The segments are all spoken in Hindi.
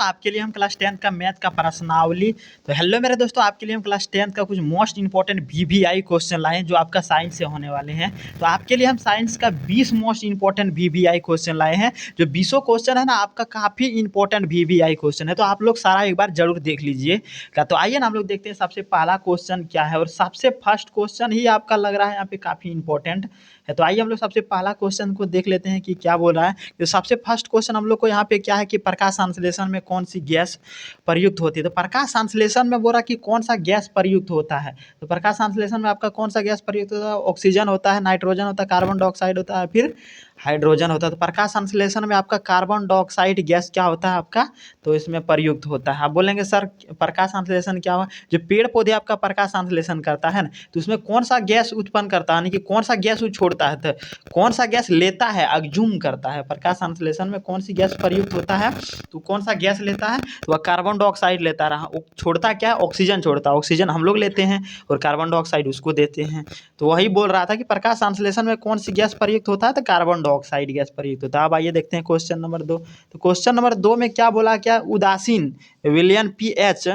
आपके लिए हम क्लास 10th का मैथ का प्रश्नावली। तो हेलो मेरे दोस्तों, आपके लिए हम क्लास 10th का कुछ मोस्ट इंपॉर्टेंट वीवीआई क्वेश्चन लाए हैं जो आपका साइंस से होने वाले हैं। तो आपके लिए हम साइंस का 20 मोस्ट इंपॉर्टेंट वीवीआई क्वेश्चन लाए हैं। जो 20 क्वेश्चन है ना, आपका काफ़ी इंपॉर्टेंट वीवीआई क्वेश्चन है, तो आप लोग सारा एक बार जरूर देख लीजिएगा। तो आइए ना हम लोग देखते हैं सबसे पहला क्वेश्चन क्या है, और सबसे फर्स्ट क्वेश्चन ही आपका लग रहा है यहाँ पे काफ़ी इंपॉर्टेंट है। तो आइए हम लोग सबसे पहला क्वेश्चन को देख लेते हैं कि क्या बोल रहा है। तो सबसे फर्स्ट क्वेश्चन हम लोग को यहाँ पे क्या है कि प्रकाश संश्लेषण में कौन सी गैस प्रयुक्त होती है। तो प्रकाश संश्लेषण में बोला कि कौन सा गैस प्रयुक्त होता है। तो प्रकाश संश्लेषण में आपका कौन सा गैस प्रयुक्त होता है? ऑक्सीजन होता है, नाइट्रोजन होता है, कार्बन डाइऑक्साइड होता है, फिर हाइड्रोजन होता है। तो प्रकाश संश्लेषण में आपका कार्बन डाइऑक्साइड गैस क्या होता है आपका, तो इसमें प्रयुक्त होता है। आप बोलेंगे सर प्रकाश संश्लेषण क्या हुआ? जो पेड़ पौधे आपका प्रकाश संश्लेषण करता है ना, तो उसमें कौन सा गैस उत्पन्न करता है, यानी कि कौन सा गैस वो छोड़ता है, तो कौन सा गैस लेता है, अग्जूम करता है। प्रकाश संश्लेषण में कौन सी गैस प्रयुक्त होता है, तो कौन सा गैस लेता है, तो वह कार्बन डाइऑक्साइड लेता रहा। छोड़ता क्या है? ऑक्सीजन छोड़ता है। ऑक्सीजन हम लोग लेते हैं और कार्बन डाइऑक्साइड उसको देते हैं। तो वही बोल रहा था कि प्रकाश संश्लेषण में कौन सी गैस प्रयुक्त होता है, तो कार्बन डाइऑक्साइड गैस प्रयुक्त होता है। अब आइए देखते हैं क्वेश्चन नंबर 2। तो क्वेश्चन नंबर 2 में क्या बोला, क्या उदासीन विलयन पीएच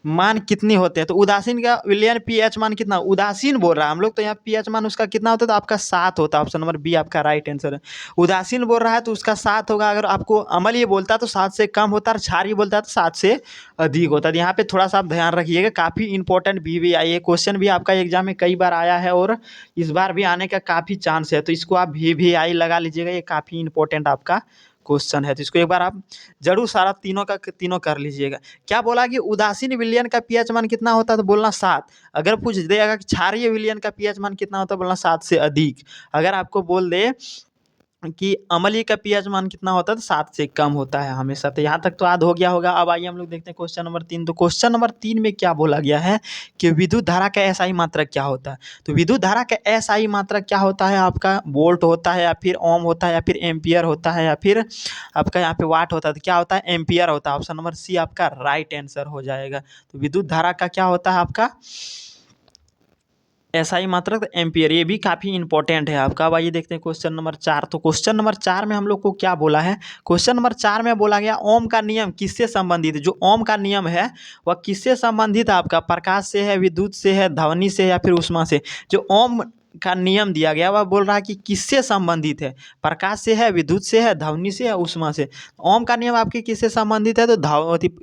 मान कितनी होते हैं। तो उदासीन का विलयन पीएच मान कितना, उदासीन बोल रहा है हम लोग, तो यहाँ पीएच मान उसका कितना होता है, तो आपका 7 होता है। ऑप्शन नंबर बी आपका राइट आंसर है। उदासीन बोल रहा है तो उसका 7 होगा। अगर आपको अमल ये बोलता है तो 7 से कम होता है, और क्षार ये बोलता है तो 7 से अधिक होता है। यहाँ पे थोड़ा सा आप ध्यान रखिएगा, काफ़ी इंपॉर्टेंट वीवीआई ये क्वेश्चन भी आपका एग्जाम में कई बार आया है और इस बार भी आने का काफ़ी चांस है। तो इसको आप वीवीआई लगा लीजिएगा, ये काफ़ी इंपॉर्टेंट आपका क्वेश्चन है। तो इसको एक बार आप जरूर सारा तीनों का तीनों कर लीजिएगा। क्या बोला कि उदासीन विलयन का पीएच मान कितना होता है, तो बोलना 7। अगर पूछ देगा कि क्षारीय विलयन का पीएच मान कितना होता है, बोलना 7 से अधिक। अगर आपको बोल दे कि अम्लीय का पीएच मान कितना होता है, तो 7 से कम होता है हमेशा। तो यहाँ तक तो याद हो गया होगा। अब आइए हम लोग देखते हैं क्वेश्चन नंबर 3। तो क्वेश्चन नंबर 3 में क्या बोला गया है कि विद्युत धारा का एसआई मात्रक क्या होता है। तो विद्युत धारा का एसआई मात्रक क्या होता है आपका, वोल्ट होता है या फिर ओम होता है या फिर एम्पियर होता है या फिर आपका यहाँ पे वाट होता है। तो क्या होता है, एम्पियर होता है। ऑप्शन नंबर सी आपका राइट आंसर हो जाएगा। तो विद्युत धारा का क्या होता है आपका एसआई मात्रक, तो एम्पियर। ये भी काफ़ी इंपॉर्टेंट है आपका। अब आइए देखते हैं क्वेश्चन नंबर 4। तो क्वेश्चन नंबर 4 में हम लोग को क्या बोला है, क्वेश्चन नंबर 4 में बोला गया ओम का नियम किससे संबंधित है। जो ओम का नियम है वह किससे संबंधित है आपका, प्रकाश से है, विद्युत से है, ध्वनि से या फिर ऊष्मा से। जो ओम का नियम दिया गया वह बोल रहा है कि किससे संबंधित है, प्रकाश से है, विद्युत से है, ध्वनि से या ऊष्मा से। ओम का नियम आपके किससे संबंधित है, तो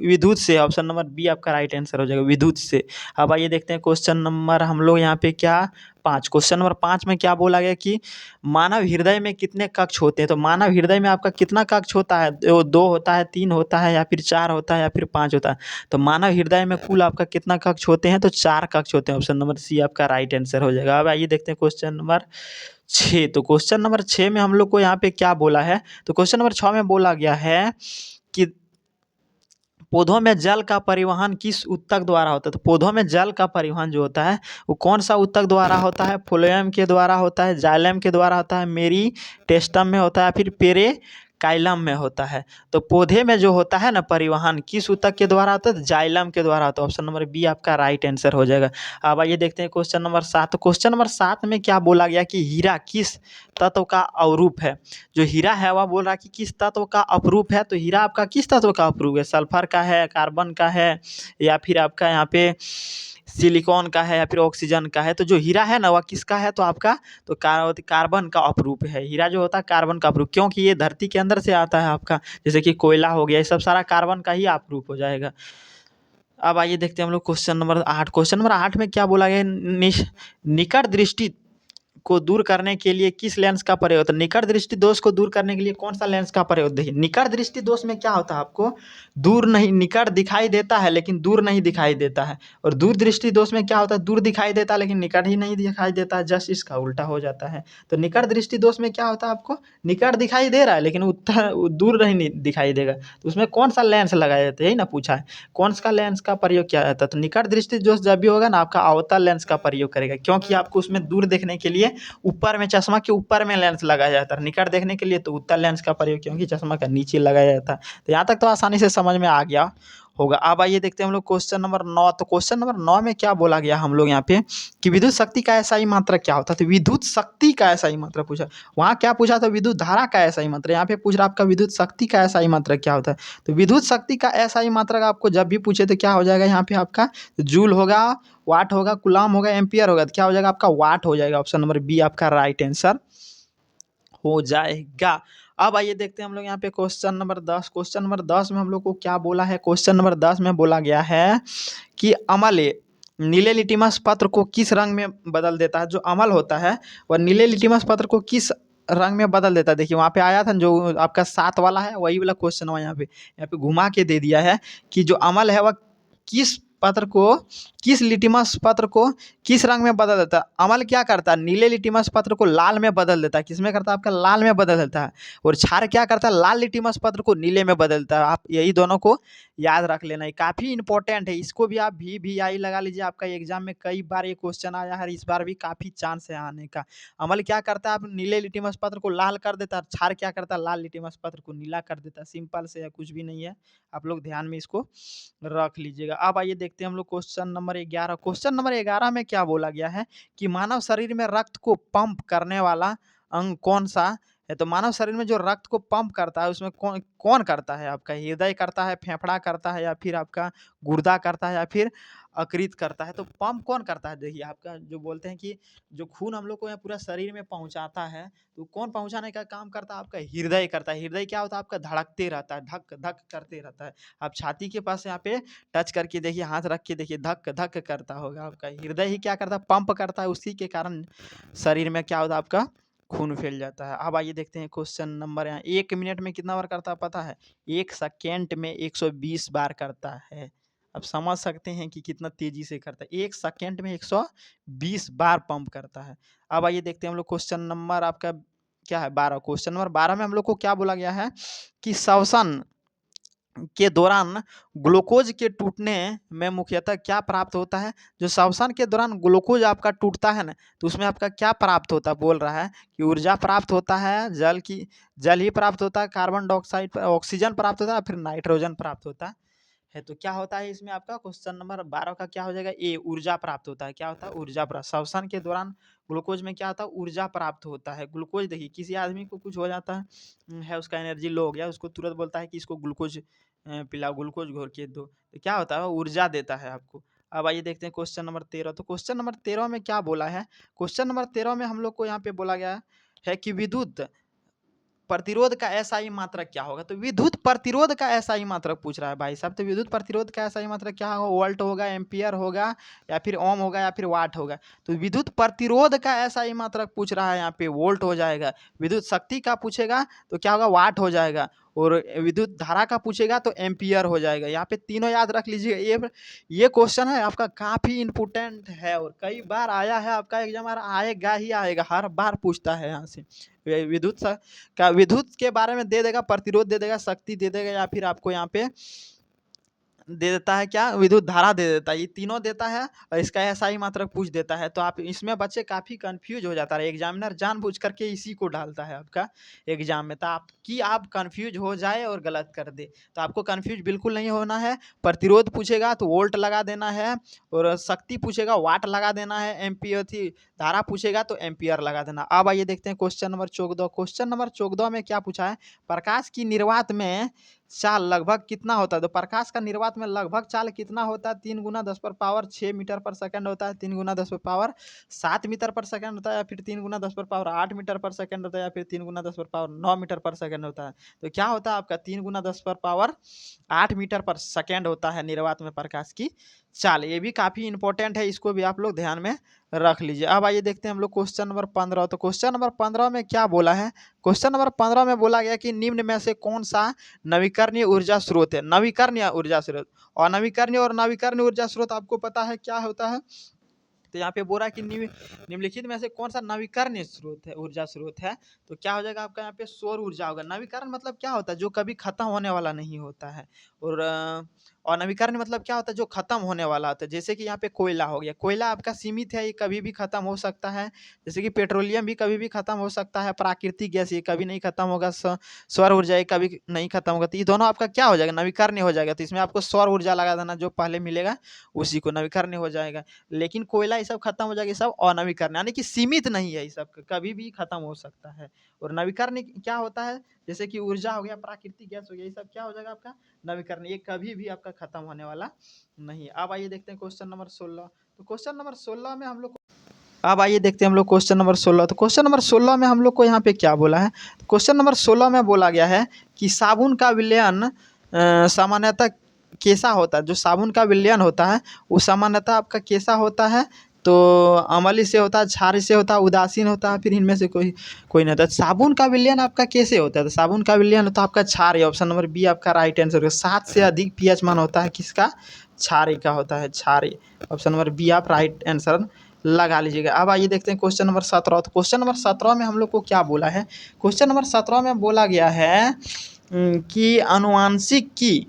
विद्युत से। ऑप्शन नंबर बी आपका राइट आंसर हो जाएगा, विद्युत से। अब आइए देखते हैं क्वेश्चन नंबर हम लोग यहाँ पे क्या 5। क्वेश्चन नंबर 5 में क्या बोला गया कि मानव हृदय में कितने कक्ष होते हैं। तो मानव हृदय में आपका कितना कक्ष होता है, 2 होता है, 3 होता है या फिर 4 होता है या फिर 5 होता है। तो मानव हृदय में कुल आपका कितना कक्ष होते हैं, तो 4 कक्ष होते हैं। ऑप्शन नंबर सी आपका राइट आंसर हो जाएगा। अब आइए देखते हैं क्वेश्चन नंबर 6। तो क्वेश्चन नंबर 6 में हम लोग को यहाँ पे क्या बोला है, तो क्वेश्चन नंबर 6 में बोला गया है कि पौधों में जल का परिवहन किस ऊतक द्वारा होता है। तो पौधों में जल का परिवहन जो होता है वो कौन सा ऊतक द्वारा होता है, फ्लोएम के द्वारा होता है, जाइलम के द्वारा होता है, मेरिस्टेम में होता है, फिर पेरिकाइलम में होता है। तो पौधे में जो होता है ना परिवहन किस ऊतक के द्वारा होता है, तो जाइलम के द्वारा होता है। ऑप्शन नंबर बी आपका राइट आंसर हो जाएगा। अब आइए देखते हैं क्वेश्चन नंबर 7। तो क्वेश्चन नंबर 7 में क्या बोला गया कि हीरा किस तत्व का अवरूप है। जो हीरा है वह बोल रहा है कि किस तत्व का अपरूप है। तो हीरा आपका किस तत्व का अपरूप है, सल्फर का है, कार्बन का है, या फिर आपका यहाँ पे सिलिकॉन का है, या फिर ऑक्सीजन का है। तो जो हीरा है ना वह किसका है, तो आपका तो कार्बन का अपरूप है। हीरा जो होता है कार्बन का अपरूप, क्योंकि ये धरती के अंदर से आता है आपका, जैसे कि कोयला हो गया, ये सब सारा कार्बन का ही अपरूप हो जाएगा। अब आइए देखते हैं हम लोग क्वेश्चन नंबर 8। क्वेश्चन नंबर 8 में क्या बोला गया, निकट दृष्टि को दूर करने के लिए किस लेंस का प्रयोग होता है। निकट दृष्टि दोष को दूर करने के लिए कौन सा लेंस का प्रयोग। देखिए निकट दृष्टि दोष में क्या होता है, आपको दूर नहीं, निकट दिखाई देता है लेकिन दूर नहीं दिखाई देता है। और दूर दृष्टि दोष में क्या होता है, दूर दिखाई देता है लेकिन निकट ही नहीं दिखाई देता है, जस्ट इसका उल्टा हो जाता है। तो निकट दृष्टि दोष में क्या होता है, आपको निकट दिखाई दे रहा है लेकिन दूर नहीं दिखाई देगा। तो उसमें कौन सा लेंस लगाया जाता है, यही ना पूछा है, कौन सा लेंस का प्रयोग किया जाता है। तो निकट दृष्टि दोष जब भी होगा ना आपका अवतल लेंस का प्रयोग करेगा, क्योंकि आपको उसमें दूर देखने के लिए ऊपर में चश्मा के ऊपर में लेंस लगाया जाता है, निकट देखने के लिए तो उत्तल लेंस का प्रयोग क्योंकि चश्मा का नीचे लगाया जाता है। तो यहाँ तक तो आसानी से समझ में आ गया होगा। अब आइए देखते हैं हम लोग क्वेश्चन नंबर 9। तो क्वेश्चन नंबर 9 में क्या बोला गया हम लोग यहाँ पे कि विद्युत शक्ति का एसआई मात्रक क्या होता है। तो विद्युत शक्ति का एसआई मात्रक पूछा, वहाँ क्या पूछा था, विद्युत धारा का एसआई मात्रक। यहाँ पे पूछ रहा आपका विद्युत शक्ति का एसआई मात्रक क्या होता है। तो विद्युत शक्ति का एसआई मात्रक आपको जब भी पूछे तो क्या हो जाएगा यहाँ पे आपका, जूल होगा, वाट होगा, कूलाम होगा, एम्पियर होगा। तो क्या हो जाएगा आपका, वाट हो जाएगा। ऑप्शन नंबर बी आपका राइट आंसर हो जाएगा। अब आइए देखते हैं हम लोग यहाँ पे क्वेश्चन नंबर 10। क्वेश्चन नंबर 10 में हम लोग को क्या बोला है, क्वेश्चन नंबर 10 में बोला गया है कि अमल नीले लिटिमस पत्र को किस रंग में बदल देता है। जो अमल होता है वह नीले लिटिमस पत्र को किस रंग में बदल देता है। देखिए वहाँ पे आया था जो आपका 7 वाला है, वही वाला क्वेश्चन हुआ यहाँ पे घुमा के दे दिया है कि जो अमल है वह किस पत्र को, किस लिटिमस पत्र को किस रंग में बदल देता है। अमल क्या करता है, नीले लिटिमस पत्र को लाल में बदल देता है। किसमें करता है, आपका लाल में बदल देता है। और क्षार क्या करता है, लाल लिटिमस पत्र को नीले में बदलता है। आप यही दोनों को याद रख लेना, ये काफ़ी इंपॉर्टेंट है। इसको भी आप भी आई लगा लीजिए, आपका एग्जाम में कई बार ये क्वेश्चन आया है, इस बार भी काफ़ी चांस है आने का। अमल क्या करता है, आप नीले लिटिमस पत्र को लाल कर देता है। क्षार क्या करता है, लाल लिटिमस पत्र को नीला कर देता है। सिंपल से है, कुछ भी नहीं है, आप लोग ध्यान में इसको रख लीजिएगा। अब आइए देखते हैं हम लोग क्वेश्चन नंबर 11। क्वेश्चन नंबर 11 में क्या बोला गया है कि मानव शरीर में रक्त को पंप करने वाला अंग कौन सा है। तो मानव शरीर में जो रक्त को पंप करता है उसमें कौन कौन करता है, आपका हृदय करता है, फेफड़ा करता है, या फिर आपका गुर्दा करता है, या फिर यकृत करता है। तो पंप कौन करता है, देखिए आपका जो बोलते हैं कि जो खून हम लोग को यहाँ पूरा शरीर में पहुंचाता है, तो कौन पहुंचाने का काम करता है, आपका हृदय करता है। हृदय क्या होता है, आपका धड़कते रहता है, धक धक करते रहता है। आप छाती के पास यहाँ पे टच करके देखिए, हाथ रख के देखिए, धक धक करता होगा। आपका हृदय ही क्या करता है, पंप करता है, उसी के कारण शरीर में क्या होता है, आपका खून फैल जाता है। अब आइए देखते हैं क्वेश्चन नंबर, यहाँ 1 मिनट में कितना बार करता है पता है, 1 सेकेंड में 120 बार करता है। अब समझ सकते हैं कि कितना तेजी से करता है, 1 सेकेंड में 120 बार पंप करता है। अब आइए देखते हैं हम लोग क्वेश्चन नंबर आपका क्या है, 12। क्वेश्चन नंबर 12 में हम लोग को क्या बोला गया है कि श्वसन के दौरान ग्लूकोज के टूटने में मुख्यतः क्या प्राप्त होता है। जो श्वसन के दौरान ग्लूकोज आपका टूटता है ना, तो उसमें आपका क्या प्राप्त होता है, बोल रहा है कि ऊर्जा प्राप्त होता है, जल ही प्राप्त होता है, कार्बन डाइऑक्साइड, ऑक्सीजन प्राप्त होता है, फिर नाइट्रोजन प्राप्त होता है। तो क्या होता है इसमें आपका क्वेश्चन नंबर 12 का क्या हो जाएगा, ए ऊर्जा प्राप्त होता है। क्या होता है, ऊर्जा प्राप्त। श्वसन के दौरान ग्लूकोज में क्या होता है, ऊर्जा प्राप्त होता है। ग्लूकोज देखिए किसी आदमी को कुछ हो जाता है उसका एनर्जी लो हो गया, उसको तुरंत बोलता है कि इसको ग्लूकोज पिलाओ, ग्लूकोज घोर के दो, तो क्या होता है, ऊर्जा देता है आपको। अब आइए देखते हैं क्वेश्चन नंबर 13। तो क्वेश्चन नंबर 13 में क्या बोला है, क्वेश्चन नंबर 13 में हम लोग को यहाँ पे बोला गया है कि विद्युत प्रतिरोध का एसआई मात्रक क्या होगा। तो विद्युत प्रतिरोध का एसआई मात्रक पूछ रहा है भाई साहब। तो विद्युत प्रतिरोध का एसआई मात्रक क्या होगा, वोल्ट होगा, एम्पियर होगा, या फिर ओम होगा, या फिर वाट होगा। तो विद्युत प्रतिरोध का एसआई मात्रक पूछ रहा है, यहाँ पे वोल्ट हो जाएगा। विद्युत शक्ति का पूछेगा तो क्या होगा, वाट हो जाएगा। और विद्युत धारा का पूछेगा तो एम्पियर हो जाएगा। यहाँ पे तीनों याद रख लीजिएगा। ये क्वेश्चन है आपका काफी इंपोर्टेंट है, और कई बार आया है आपका एग्जाम, आएगा ही आएगा, हर बार पूछता है यहाँ से। विद्युत के बारे में दे देगा, प्रतिरोध दे देगा, शक्ति दे देगा, या फिर आपको यहाँ पे दे देता है क्या, विद्युत धारा दे देता है। ये तीनों देता है और इसका एसआई मात्रक पूछ देता है। तो आप इसमें बच्चे काफ़ी कंफ्यूज हो जाता है, एग्जामिनर जानबूझ करके इसी को डालता है आपका एग्जाम में, तो आप कंफ्यूज हो जाए और गलत कर दे। तो आपको कंफ्यूज बिल्कुल नहीं होना है। प्रतिरोध पूछेगा तो वोल्ट लगा देना है, और शक्ति पूछेगा वाट लगा देना है, एम्पियर थी धारा पूछेगा तो एम्पियर लगा देना। अब आइए देखते हैं क्वेश्चन नंबर 14। क्वेश्चन नंबर 14 में क्या पूछा है, प्रकाश की निर्वात में चाल लगभग कितना होता है। तो प्रकाश का निर्वात में लगभग चाल कितना होता है, 3 गुना 10 पर पावर 6 मीटर पर सेकंड होता है, 3 गुना 10 पर पावर 7 मीटर पर सेकंड होता है, या फिर 3 गुना 10 पर पावर 8 मीटर पर सेकंड होता है, या फिर 3 गुना 10 पर पावर 9 मीटर पर सेकंड होता है। तो क्या होता है आपका 3 गुना 10 पर पावर 8 मीटर पर सेकंड होता है निर्वात में प्रकाश की चाल। ये भी काफ़ी इंपॉर्टेंट है, इसको भी आप लोग ध्यान में रख लीजिए। अब आइए देखते हैं हम लोग क्वेश्चन नंबर 15। तो क्वेश्चन नंबर 15 में क्या बोला है, क्वेश्चन नंबर 15 में बोला गया कि निम्न में से कौन सा नवीकरणीय ऊर्जा स्रोत है। नवीकरणीय ऊर्जा स्रोत, और नवीकरणीय ऊर्जा स्रोत आपको पता है क्या होता है, तो यहाँ पे बोल रहा है कि निम्नलिखित में से कौन सा नवीकरणीय स्रोत है, ऊर्जा स्रोत है। तो क्या हो जाएगा आपका यहाँ पे सौर ऊर्जा होगा। नवीकरण मतलब क्या होता है, जो कभी खत्म होने वाला नहीं होता है। और नवीकरण मतलब क्या होता है, जो खत्म होने वाला होता है। जैसे कि यहाँ पे कोयला हो गया, कोयला आपका सीमित है, ये कभी भी खत्म हो सकता है। जैसे कि पेट्रोलियम भी कभी भी खत्म हो सकता है। प्राकृतिक गैस ये कभी नहीं खत्म होगा। सौर ऊर्जा ये कभी नहीं खत्म होगा। तो ये दोनों आपका क्या हो जाएगा, नवीकरणीय हो जाएगा। तो इसमें आपको सौर ऊर्जा लगा देना, जो पहले मिलेगा उसी को नवीकरणीय हो जाएगा। लेकिन कोयला ये सब खत्म हो जाएगा, ये सब अनवीकरण, यानी कि सीमित नहीं है, ये सब कभी भी खत्म हो सकता है। और नवीकरण क्या होता है, जैसे कि ऊर्जा हो गया, प्राकृतिक गैस हो गया, ये सब क्या हो जाएगा आपका नवीकरण, ये कभी भी आपका खत्म होने वाला नहीं। अब आइए देखते हैं क्वेश्चन नंबर 16। तो क्वेश्चन नंबर 16 में हम लोग अब आइए देखते हैं हम लोग क्वेश्चन नंबर 16। तो क्वेश्चन नंबर 16 में हम लोग को यहाँ पे क्या बोला है। तो क्वेश्चन नंबर 16 में बोला गया है कि साबुन का विलयन सामान्यतः कैसा होता है। जो साबुन का विलयन होता है वो सामान्यतः आपका कैसा होता है। तो अम्लीय से होता है, क्षारीय से होता है, उदासीन होता है, फिर इनमें से कोई नहीं होता। साबुन का विलयन आपका कैसे होता है। तो साबुन का विलयन होता है आपका क्षारीय। ऑप्शन नंबर बी आपका राइट आंसर होगा। 7 से अधिक पीएच मान होता है किसका, क्षारीय का होता है, क्षारीय। ऑप्शन नंबर बी आप राइट आंसर लगा लीजिएगा। अब आइए देखते हैं क्वेश्चन नंबर 17। तो क्वेश्चन नंबर 17 में हम लोग को क्या बोला है। क्वेश्चन नंबर 17 में बोला गया है कि अनुवांशिक की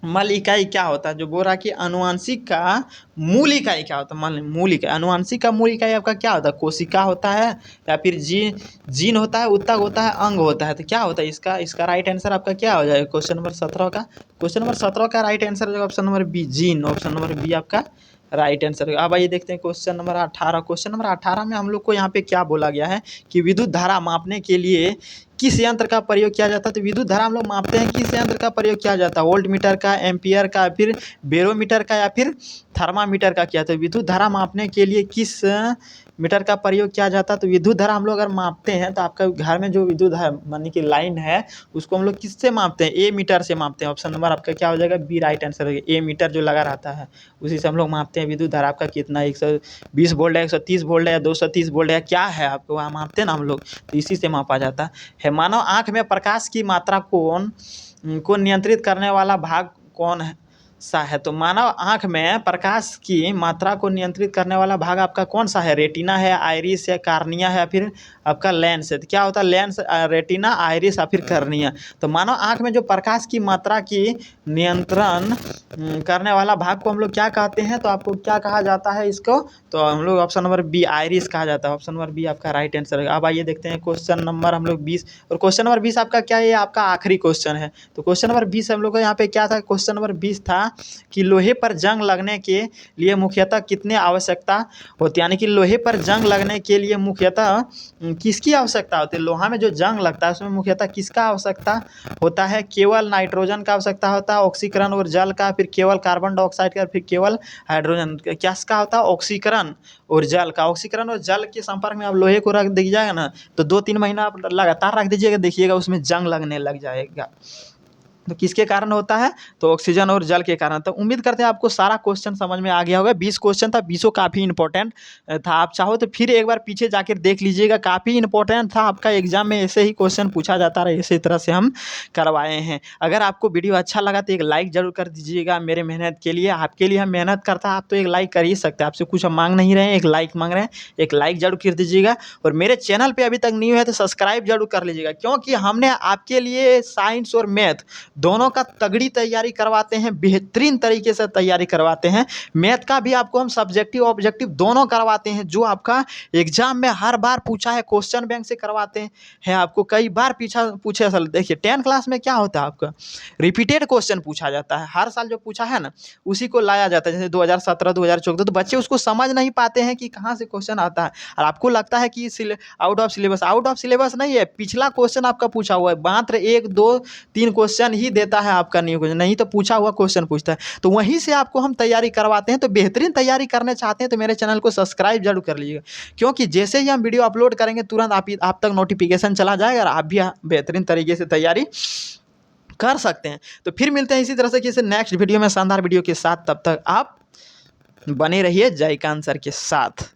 मल इकाई क्या होता है। जो बोल रहा है कि अनुवांशिक का मूल इकाई क्या होता है। मान लीजिए मूल इकाई, अनुवांशिक का मूल इकाई आपका क्या होता है, कोशिका होता है, या फिर जीन होता है, उत्तक होता है, अंग होता है। तो क्या होता है इसका राइट आंसर आपका क्या हो जाएगा क्वेश्चन नंबर 17 का। क्वेश्चन नंबर 17 का राइट आंसर हो जाएगा option number B, gene. Option number B आपका राइट आंसर। अब आइए देखते हैं क्वेश्चन नंबर 18। क्वेश्चन नंबर 18 में हम लोग को यहाँ पे क्या बोला गया है कि विद्युत धारा मापने के लिए किस यंत्र का प्रयोग किया जाता है। तो विद्युत धारा हम लोग मापते हैं, किस यंत्र का प्रयोग किया जाता है, वोल्ट मीटर का, एम्पियर का, फिर बेरोमीटर का, या फिर थर्मामीटर का किया। तो विद्युत धारा मापने के लिए किस मीटर का प्रयोग किया जाता है। तो विद्युत धारा हम लोग अगर मापते हैं तो आपका घर में जो विद्युत धारा मानी कि लाइन है उसको हम लोग किससे मापते हैं, ए मीटर से मापते हैं। ऑप्शन नंबर आपका क्या हो जाएगा, बी राइट आंसर हो जाएगा। ए मीटर जो लगा रहता है उसी से हम लोग मापते हैं विद्युत धारा आपका कितना 120 वोल्ट है, 130 वोल्ट है, या 230 वोल्ट है, क्या है आपको वहाँ मापते हैं ना हम लोग, तो इसी से मापा जाता है। मानव आँख में प्रकाश की मात्रा को नियंत्रित करने वाला भाग कौन है सा है। तो मानव आँख में प्रकाश की मात्रा को नियंत्रित करने वाला भाग आपका कौन सा है, रेटिना है, आइरिस है, कार्निया है, या फिर आपका लेंस है। तो क्या होता है, लेंस, रेटिना, आइरिस या फिर कार्निया। तो मानव आँख में जो प्रकाश की मात्रा की नियंत्रण करने वाला भाग को हम लोग क्या कहते हैं। तो आपको क्या कहा जाता है इसको, तो हम लोग ऑप्शन नंबर बी आइरिस कहा जाता है। ऑप्शन नंबर बी आपका राइट आंसर है। अब आइए देखते हैं क्वेश्चन नंबर हम लोग 20। और क्वेश्चन नंबर 20 आपका क्या है, ये आपका आखिरी क्वेश्चन है। तो क्वेश्चन नंबर 20 हम लोग को यहाँ पे क्या था, क्वेश्चन नंबर 20 था कि लोहे पर जंग लगने के लिए मुख्यतः कितने आवश्यकता होती है, यानी कि लोहे पर जंग लगने के लिए मुख्यतः किसकी आवश्यकता होती है। लोहा में जो जंग लगता है उसमें मुख्यतः किसका आवश्यकता होता है, केवल नाइट्रोजन का आवश्यकता होता है, ऑक्सीकरण और जल का, फिर केवल कार्बन डाइऑक्साइड का, फिर केवल हाइड्रोजन क्या का होता है, ऑक्सीकरण और जल का। ऑक्सीकरण और जल के संपर्क में आप लोहे को रख दीजिएगा ना, तो 2-3 महीना आप लगातार रख दीजिएगा, देखिएगा उसमें जंग लगने लग जाएगा। तो किसके कारण होता है, तो ऑक्सीजन और जल के कारण। तो उम्मीद करते हैं आपको सारा क्वेश्चन समझ में आ गया होगा। 20 क्वेश्चन था, 20 काफ़ी इंपॉर्टेंट था। आप चाहो तो फिर एक बार पीछे जाकर देख लीजिएगा, काफ़ी इंपॉर्टेंट था। आपका एग्जाम में ऐसे ही क्वेश्चन पूछा जाता रहा, इसी तरह से हम करवाए हैं। अगर आपको वीडियो अच्छा लगा तो एक लाइक जरूर कर दीजिएगा मेरे मेहनत के लिए। आपके लिए हम मेहनत करता है, आप तो एक लाइक कर ही सकते हैं। आपसे कुछ हम मांग नहीं रहे हैं, एक लाइक मांग रहे हैं, एक लाइक जरूर कर दीजिएगा। और मेरे चैनल पर अभी तक न्यू है तो सब्सक्राइब जरूर कर लीजिएगा, क्योंकि हमने आपके लिए साइंस और मैथ दोनों का तगड़ी तैयारी करवाते हैं, बेहतरीन तरीके से तैयारी करवाते हैं। मैथ का भी आपको हम सब्जेक्टिव ऑब्जेक्टिव दोनों करवाते हैं, जो आपका एग्जाम में हर बार पूछा है, क्वेश्चन बैंक से करवाते हैं। आपको कई बार पूछे असल देखिए 10 क्लास में क्या होता है, आपका रिपीटेड क्वेश्चन पूछा जाता है। हर साल जो पूछा है ना उसी को लाया जाता है, जैसे 2017 2014। तो बच्चे उसको समझ नहीं पाते हैं कि कहाँ से क्वेश्चन आता है, और आपको लगता है कि आउट ऑफ सिलेबस नहीं है। पिछला क्वेश्चन आपका पूछा हुआ है, मात्र 1 2 3 क्वेश्चन ही देता है आपका, न्यू क्वेश्चन नहीं तो पूछा हुआ क्वेश्चन पूछता है। तो वहीं से आपको हम तैयारी करवाते हैं। तो बेहतरीन तैयारी करने चाहते हैं तो मेरे चैनल को सब्सक्राइब जरूर कर लीजिएगा, क्योंकि जैसे ही हम वीडियो अपलोड करेंगे तुरंत आप तक नोटिफिकेशन चला जाएगा, और आप भी बेहतरीन तरीके से तैयारी कर सकते हैं। तो फिर मिलते हैं इसी तरह से किसी नेक्स्ट वीडियो में शानदार वीडियो के साथ। तब तक आप बने रहिए जयकांत सर के साथ।